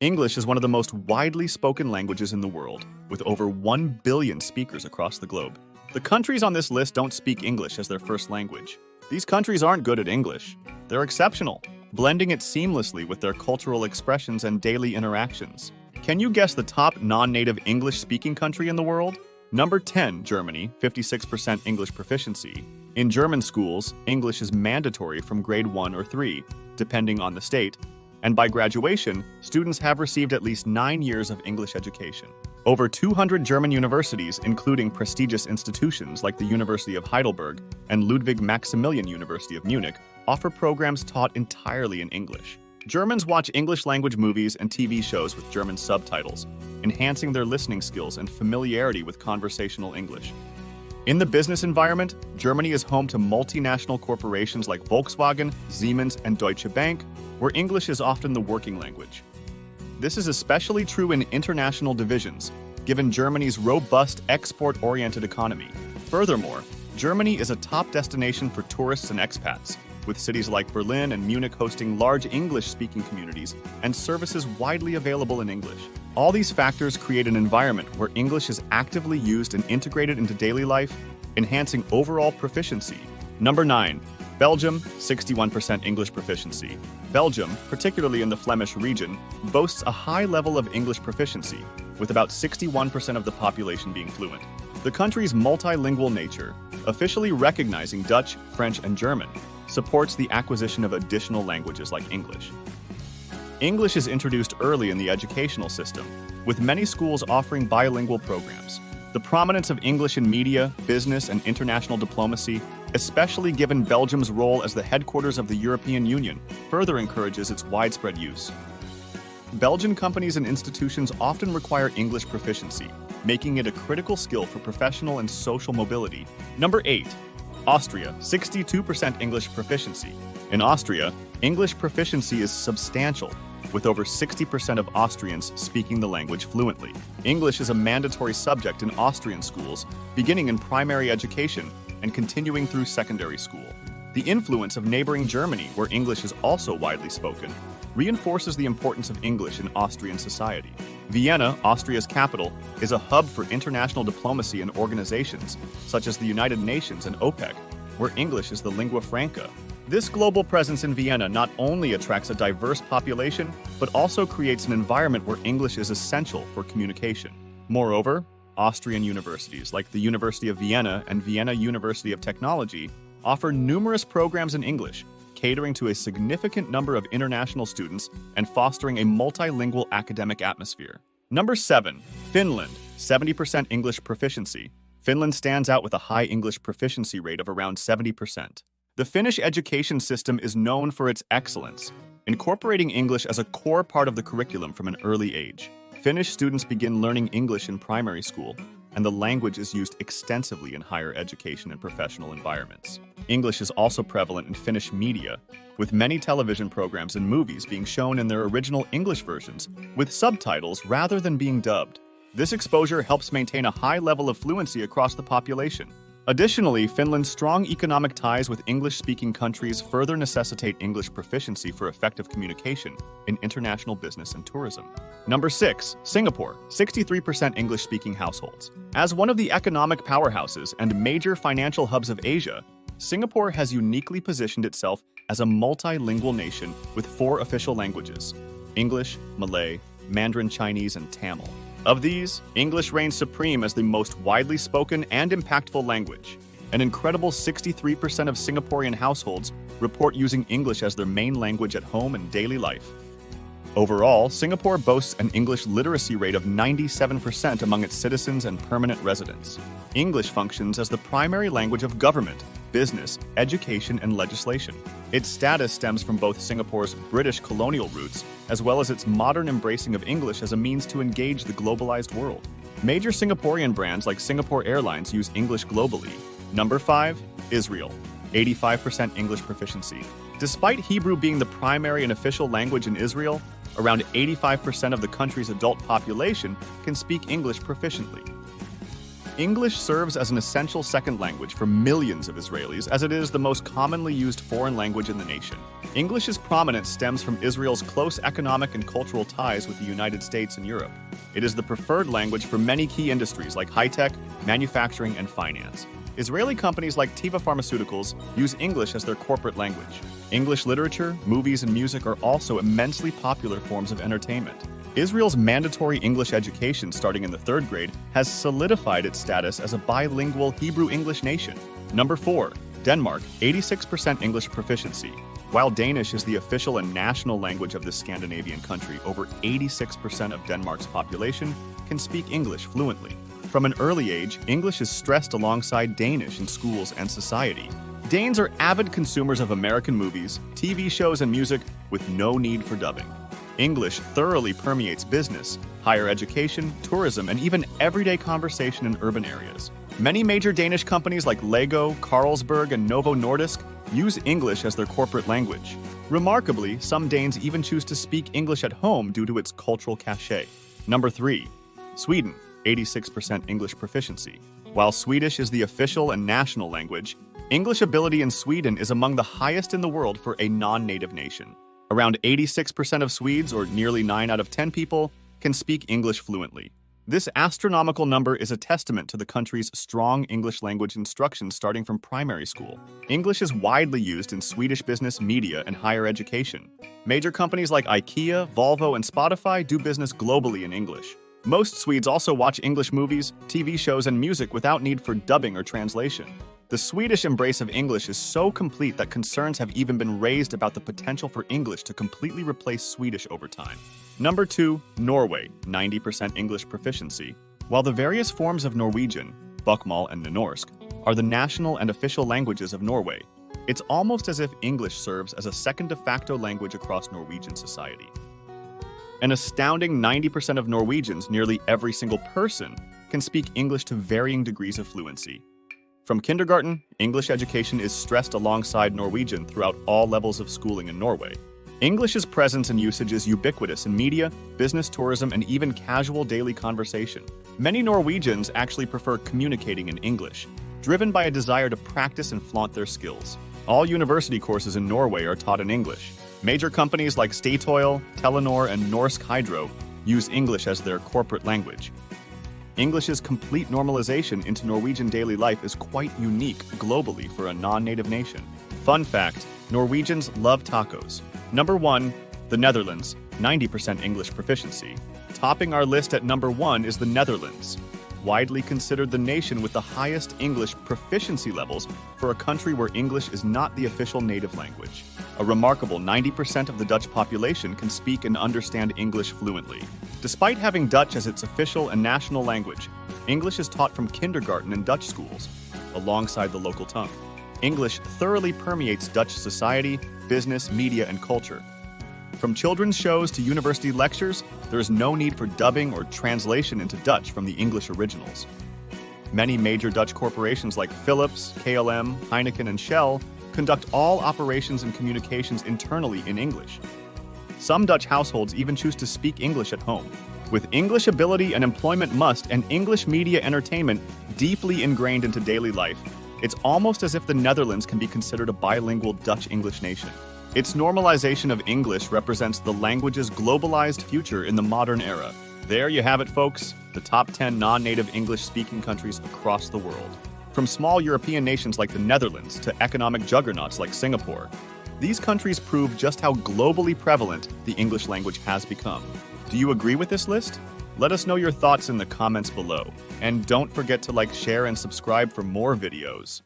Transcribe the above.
English is one of the most widely spoken languages in the world, with over 1 billion speakers across the globe. The countries on this list don't speak English as their first language. These countries aren't good at English. They're exceptional, blending it seamlessly with their cultural expressions and daily interactions. Can you guess the top non-native English-speaking country in the world? Number 10, Germany, 56% English proficiency. In German schools, English is mandatory from grade 1 or 3, depending on the state, and by graduation, students have received at least 9 years of English education. Over 200 German universities, including prestigious institutions like the University of Heidelberg and Ludwig Maximilian University of Munich, offer programs taught entirely in English. Germans watch English-language movies and TV shows with German subtitles, enhancing their listening skills and familiarity with conversational English. In the business environment, Germany is home to multinational corporations like Volkswagen, Siemens, and Deutsche Bank, where English is often the working language. This is especially true in international divisions, given Germany's robust export-oriented economy. Furthermore, Germany is a top destination for tourists and expats, with cities like Berlin and Munich hosting large English-speaking communities and services widely available in English. All these factors create an environment where English is actively used and integrated into daily life, enhancing overall proficiency. Number 9. Belgium, 61% English proficiency. Belgium, particularly in the Flemish region, boasts a high level of English proficiency, with about 61% of the population being fluent. The country's multilingual nature, officially recognizing Dutch, French, and German, supports the acquisition of additional languages like English. English is introduced early in the educational system, with many schools offering bilingual programs. The prominence of English in media, business, and international diplomacy, especially given Belgium's role as the headquarters of the European Union, further encourages its widespread use. Belgian companies and institutions often require English proficiency, making it a critical skill for professional and social mobility. Number 8. Austria, 62% English proficiency. In Austria, English proficiency is substantial, with over 60% of Austrians speaking the language fluently. English is a mandatory subject in Austrian schools, beginning in primary education and continuing through secondary school. The influence of neighboring Germany, where English is also widely spoken, reinforces the importance of English in Austrian society. Vienna, Austria's capital, is a hub for international diplomacy and organizations, such as the United Nations and OPEC, where English is the lingua franca. This global presence in Vienna not only attracts a diverse population, but also creates an environment where English is essential for communication. Moreover, Austrian universities like the University of Vienna and Vienna University of Technology offer numerous programs in English, catering to a significant number of international students and fostering a multilingual academic atmosphere. Number 7. Finland, 70% English proficiency. Finland stands out with a high English proficiency rate of around 70%. The Finnish education system is known for its excellence, incorporating English as a core part of the curriculum from an early age. Finnish students begin learning English in primary school, and the language is used extensively in higher education and professional environments. English is also prevalent in Finnish media, with many television programs and movies being shown in their original English versions, with subtitles rather than being dubbed. This exposure helps maintain a high level of fluency across the population. Additionally, Finland's strong economic ties with English-speaking countries further necessitate English proficiency for effective communication in international business and tourism. Number 6. Singapore, 63% English-speaking households. As one of the economic powerhouses and major financial hubs of Asia, Singapore has uniquely positioned itself as a multilingual nation with 4 official languages: English, Malay, Mandarin Chinese, and Tamil. Of these, English reigns supreme as the most widely spoken and impactful language. An incredible 63% of Singaporean households report using English as their main language at home and daily life. Overall, Singapore boasts an English literacy rate of 97% among its citizens and permanent residents. English functions as the primary language of government, business, education, and legislation. Its status stems from both Singapore's British colonial roots as well as its modern embracing of English as a means to engage the globalized world. Major Singaporean brands like Singapore Airlines use English globally. Number 5. Israel, 85% English proficiency. Despite Hebrew being the primary and official language in Israel, around 85% of the country's adult population can speak English proficiently. English serves as an essential second language for millions of Israelis, as it is the most commonly used foreign language in the nation. English's prominence stems from Israel's close economic and cultural ties with the United States and Europe. It is the preferred language for many key industries like high-tech, manufacturing, and finance. Israeli companies like Teva Pharmaceuticals use English as their corporate language. English literature, movies, and music are also immensely popular forms of entertainment. Israel's mandatory English education starting in the 3rd grade has solidified its status as a bilingual Hebrew-English nation. Number 4. Denmark, 86% English proficiency. While Danish is the official and national language of this Scandinavian country, over 86% of Denmark's population can speak English fluently. From an early age, English is stressed alongside Danish in schools and society. Danes are avid consumers of American movies, TV shows, and music with no need for dubbing. English thoroughly permeates business, higher education, tourism, and even everyday conversation in urban areas. Many major Danish companies like Lego, Carlsberg, and Novo Nordisk use English as their corporate language. Remarkably, some Danes even choose to speak English at home due to its cultural cachet. Number 3. Sweden, 86% English proficiency. While Swedish is the official and national language, English ability in Sweden is among the highest in the world for a non-native nation. Around 86% of Swedes, or nearly 9 out of 10 people, can speak English fluently. This astronomical number is a testament to the country's strong English language instruction starting from primary school. English is widely used in Swedish business, media, and higher education. Major companies like IKEA, Volvo, and Spotify do business globally in English. Most Swedes also watch English movies, TV shows, and music without need for dubbing or translation. The Swedish embrace of English is so complete that concerns have even been raised about the potential for English to completely replace Swedish over time. Number 2. Norway, 90% English proficiency. While the various forms of Norwegian, bokmål and nynorsk, are the national and official languages of Norway, it's almost as if English serves as a second de facto language across Norwegian society. An astounding 90% of Norwegians, nearly every single person, can speak English to varying degrees of fluency. From kindergarten, English education is stressed alongside Norwegian throughout all levels of schooling in Norway. English's presence and usage is ubiquitous in media, business, tourism, and even casual daily conversation. Many Norwegians actually prefer communicating in English, driven by a desire to practice and flaunt their skills. All university courses in Norway are taught in English. Major companies like Statoil, Telenor, and Norsk Hydro use English as their corporate language. English's complete normalization into Norwegian daily life is quite unique globally for a non-native nation. Fun fact, Norwegians love tacos. Number 1, the Netherlands, 90% English proficiency. Topping our list at number 1 is the Netherlands, widely considered the nation with the highest English proficiency levels for a country where English is not the official native language. A remarkable 90% of the Dutch population can speak and understand English fluently. Despite having Dutch as its official and national language, English is taught from kindergarten in Dutch schools, alongside the local tongue. English thoroughly permeates Dutch society, business, media, and culture. From children's shows to university lectures, there is no need for dubbing or translation into Dutch from the English originals. Many major Dutch corporations like Philips, KLM, Heineken, and Shell conduct all operations and communications internally in English. Some Dutch households even choose to speak English at home. With English ability and employment must and English media entertainment deeply ingrained into daily life, it's almost as if the Netherlands can be considered a bilingual Dutch-English nation. Its normalization of English represents the language's globalized future in the modern era. There you have it, folks, the top 10 non-native English-speaking countries across the world. From small European nations like the Netherlands to economic juggernauts like Singapore, these countries prove just how globally prevalent the English language has become. Do you agree with this list? Let us know your thoughts in the comments below. And don't forget to like, share, and subscribe for more videos.